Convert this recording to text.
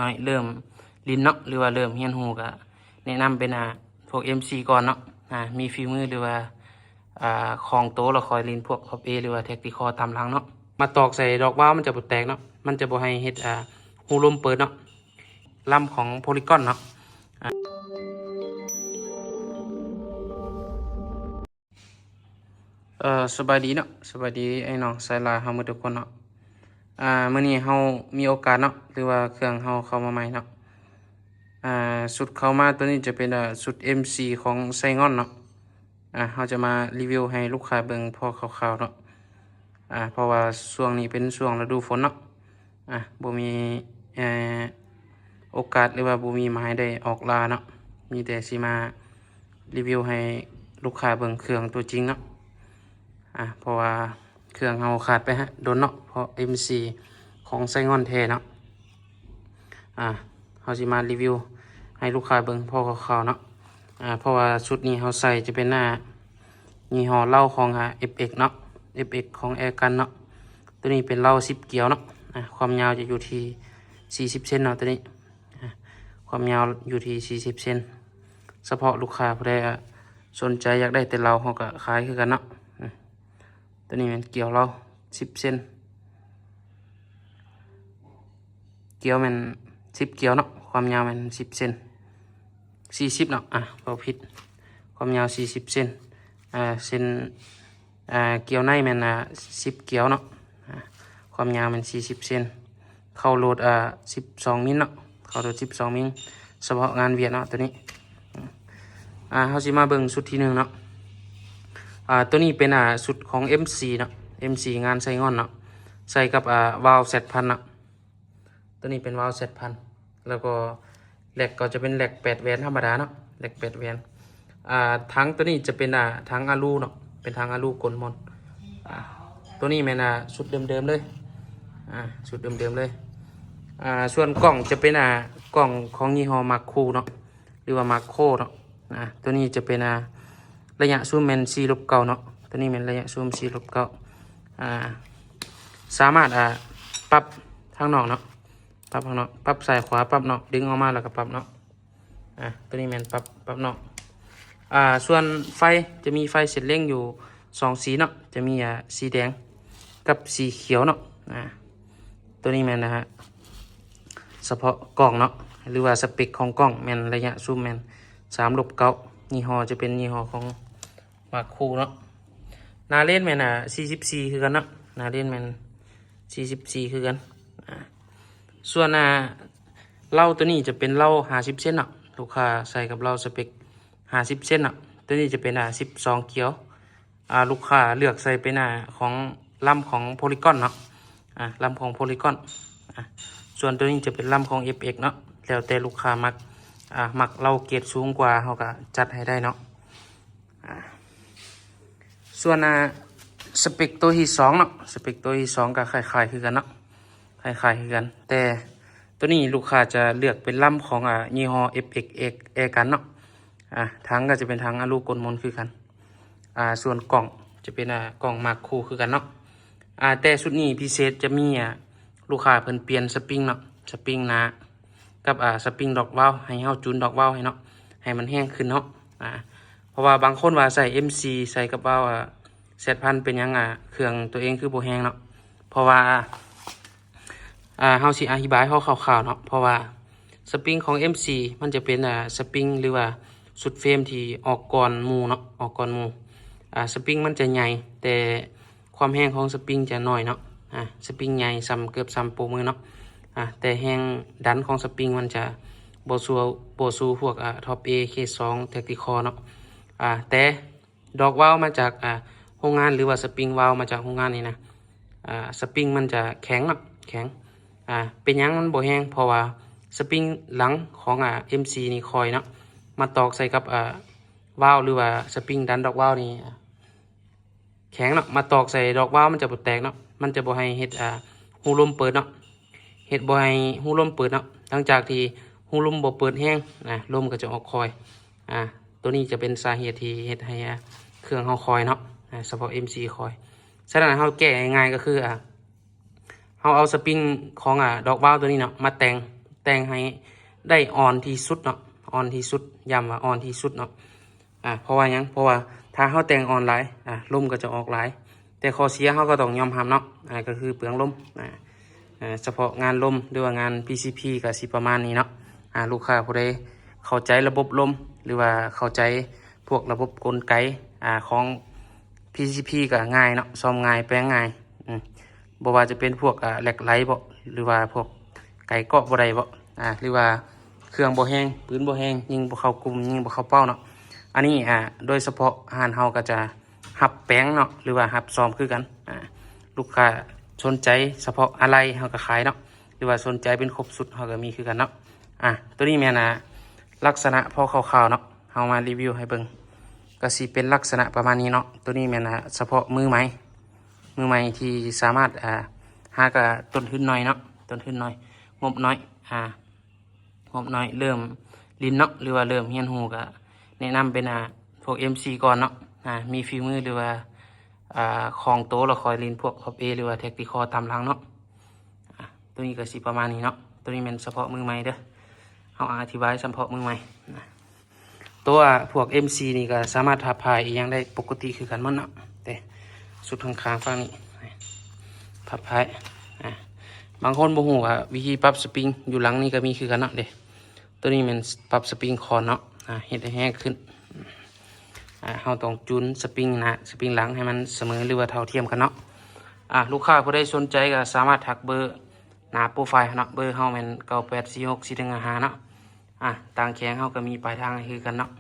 น้อยเริ่มลินเนาะหรือว่าเริ่มเรียนรู้ก็แนะนำเป็นพวก MC ก่อนเนาะมีฝีมือหรือว่าของโตแล้วคอยลินพวกท็อป A หรือว่าแท็กติคอตามหลังเนาะมาตอกใส่ดอกว้าวมันจะบ่แตกเนาะมันจะบ่ให้เฮ็ดหูลมเปิดเนาะลำของโพลีกอนเนาะสบายดีเนาะสบายดีไอ้น้องสายลาเฮาหมดทุกคนเนาะมื้อนี้เฮามีโอกาสเนาะหรือว่าเครื่องเฮาเข้ามาใหม่เนาะสุดเข้ามาตัวนี้จะเป็นสุด MC ของไซงอนเนาะเฮาจะมารีวิวให้ลูกค้าเบิ่งพอคร่าวๆเนาะเพราะว่าช่วงนี้เป็นช่วงฤดูฝนเนาะบ่มีโอกาสหรือว่าบ่มีหมายได้ออกลาเนาะมีแต่สิมารีวิวให้ลูกค้าเบิ่งเครื่องตัวจริงเนาะเพราะว่าเครื่องเฮาขาดไปโดนเนาะเพราะ MC ของไซงอนแท้เนาะเฮาสิมารีวิวให้ลูกค้าเบิ่งพอคร่าวๆเนาะเพราะว่าชุดนี้เฮาใส่จะเป็นยี่ห้อเหล้าของ FX เนาะ FX ของแอร์กันเนาะตัวนี้เป็นเหล้า10เกียวเนาะความยาวจะอยู่ที่40เซนเนาะตัวนี้ความยาวอยู่ที่40เซนเฉพาะลูกค้าผู้ใดสนใจอยากได้แต่เหล้าเฮาก็ขายคือกันเนาะตัวนี้เป็นเกียวเหล้า10เซนเกียวมัน10เกียวเนาะความยาวมัน10เซน40เนาะบ่ผิดความยาว40เซนเส้นเกียวในมัน10เกียวเนาะความยาวมัน40เซนเข้าโหลด12มิลเนาะเข้าโหลด12มิลเฉพาะงานเวียดเนาะตัวนี้เฮาสิมาเบิ่งชุดที่1เนาะตัวนี้เป็นชุดของ MC เนาะ MC งานไซงอนเนาะใส่กับวาล์ว Z1000 เนาะตัวนี้เป็นวาล์ว Z1000 แล้วก็แหลกก็จะเป็นแหลก8แหวนธรรมดาเนาะแหลก8แหวนทั้งตัวนี้จะเป็นทั้งอะลูเนาะเป็นทั้งอะลูกลมนตัวนี้แม่นชุดเดิมๆเลยชุดเดิมๆเลยส่วนกล่องจะเป็นกล่องของยี่ห้อมาคูเนาะหรือว่ามาโคเนาะตัวนี้จะเป็นระยะซูมแมน4-9เนาะตัวนี้เป็นระยะซูม4-9สามารถปรับทางนอกเนาะปรับทางนอกปรับซ้ายขวาปรับนอกดึงออกมาแล้วก็ปรับเนาะตัวนี้เป็นปรับนอกส่วนไฟจะมีไฟเสร็จเร่งอยู่2สีเนาะจะมีสีแดงกับสีเขียวเนาะตัวนี้แมนเฉพาะกล่องเนาะหรือว่าสเปคของกล่องแมนระยะซูมแมน3-9ยี่ห้อจะเป็นยี่ห้อของมาคูเนาะนาเล่นแมน44คือกันเนาะนาเล่นแมน44คือกันส่วนเหล้าตัวนี้จะเป็นเหล้า50เส้นเนาะลูกค้าใส่กับเหล้าสเปค50เส้นเนาะตัวนี้จะเป็น12เกียวลูกค้าเลือกใส่เป็นของลำของโพลีกอนเนาะลำของโพลีกอนส่วนตัวนี้จะเป็นลำของ FX เนาะแล้วแต่ลูกค้ามักเราเกรดสูงกว่าเขาก็จัดให้ได้เนาะส่วนสเปคตัวที่2เนาะสเปคตัวที่2ก็คล้ายๆคือกันเนาะคล้ายๆคือกันแต่ตัวนี้ลูกค้าจะเลือกเป็นลำของยี่ห้อ FX แอร์กันเนาะทั้งก็จะเป็นทั้งอลูกลมนคือกันส่วนกล่องจะเป็นกล่องมาคูคือกันเนาะแต่ชุดนี้พิเศษจะมีลูกค้าเพิ่นเปลี่ยนสปริงเนาะสปริงนะกับสปริงดอกว่าวให้เฮาจูนดอกว่าวให้เนาะให้มันแห้งขึ้นเนาะเพราะว่าบางคนว่าใส่ MC ใส่กับว่าวZ1000เป็นยังเครื่องตัวเองคือบ่แห้งเนาะเพราะว่าเฮาสิอธิบายเฮาคร่าวๆเนาะเพราะว่าสปริงของ MC มันจะเป็นสปริงหรือว่าสุดเฟรมที่ออกก่อนหมู่เนาะออกก่อนหมู่สปริงมันจะใหญ่แต่ความแห้งของสปริงจะน้อยเนาะสปริงใหญ่เกือบซ้ำโปรมือเนาะแต่แห้งดันของสปริงมันจะบ่สู้พวกท็อป A K2 แท็กติคอเนาะแต่ดอกว่าวมาจากโรงงานหรือว่าสปริงว่าวมาจากโรงงานนี่นะสปริงมันจะแข็งเนาะแข็งเป็นยังมันบ่แห้งเพราะว่าสปริงหลังของMC นี่คอยเนาะมาตอกใส่กับว่าวหรือว่าสปริงดันดอกว่าวนี่แข็งเนาะมาตอกใส่ดอกว่าวมันจะบ่แตกเนาะมันจะบ่ให้เฮ็ดหูลมเปิดเนาะเฮ็ดบ่ให้หูลมเปิดเนาะหลังจากที่หูลมบ่เปิดแห้งลมก็จะออกคอยตัวนี้จะเป็นสาเหตุที่เฮ็ดให้เครื่องเฮาคอยเนาะเฉพาะ MC คอยฉะนั้นเฮาแก้ง่ายๆก็คือเฮาเอาสปริงของดอกว่าวตัวนี้เนาะมาแต่ง แต่งให้ได้อ่อนที่สุดเนาะอ่อนที่สุดย้ำว่าอ่อนที่สุดเนาะเพราะว่าหยังเพราะว่าถ้าเฮาแต่งอ่อนหลายลมก็จะออกหลายแต่ข้อเสียเฮาก็ต้องยอมรับเนาะก็คือเปลืองลมเฉพาะงานลมหรือว่างาน PCP ก็สิประมาณนี้เนาะลูกค้าผู้ใดเข้าใจระบบลมหรือว่าเข้าใจพวกระบบกลไกของ PCP ก็ง่ายเนาะซ่อมง่ายแปลงง่ายบ่ว่าจะเป็นพวกแหลกไหลบ่หรือว่าพวกไก่เกาะบ่ได้บ่หรือว่าเครื่องบ่แห้งปืนบ่แห้งยิงบ่เข้ากลุ่มยิงบ่เข้าเป้าเนาะอันนี้โดยเฉพาะห้านเฮาก็จะหับแปลงเนาะหรือว่าหับซ่อมคือกันลูกค้าสนใจเฉพาะอะไรเฮาก็ขายเนาะหรือว่าสนใจเป็นครบสุดเฮาก็มีคือกันเนาะตัวนี้แม่นลักษณะพอคร่าวๆเนาะเฮามารีวิวให้เบิ่งก็สิเป็นลักษณะประมาณนี้เนาะตัวนี้แม่นเฉพาะมือใหม่ที่สามารถหากต้นทุนน้อยเนาะต้นทุนน้อยงบน้อยงบน้อยเริ่มลิ้นเนาะหรือว่าเริ่มเฮียนหูก็แนะนำเป็นพวก MC ก่อนเนาะมีฝีมือหรือว่าของโตแล้วคอยลิ้นพวก Top A หรือว่า Tactical ตามหลังเนาะตัวนี้ก็สิประมาณนี้เนาะตัวนี้เป็นเฉพาะมือใหม่เด้อเอาอธิบายเฉพาะมือใหม่ตัวพวก MC นี่ก็สามารถทับพายอีกอย่างได้ปกติคือกันหมดเนาะแต่สุดข้างๆฝั่งนี้พับพายบางคนบ่ฮู้ว่าวิธีปรับสปริงอยู่หลังนี่ก็มีคือกันเนาะเด้ตัวนี้มันปรับสปริงคอนเนาะเฮ็ดให้แห้งขึ้นเฮาต้องจูนสปริงสปริงหลังให้มันเสมอหรือว่าเท่าเทียมกันเนาะลูกค้าผู้ใดสนใจก็สามารถทักเบอร์หน้าโปรไฟล์เนาะเบอร์เฮาแม่น98464155เนาะต่างแขงเฮาก็มีปลายทางให้คือกันเนาะ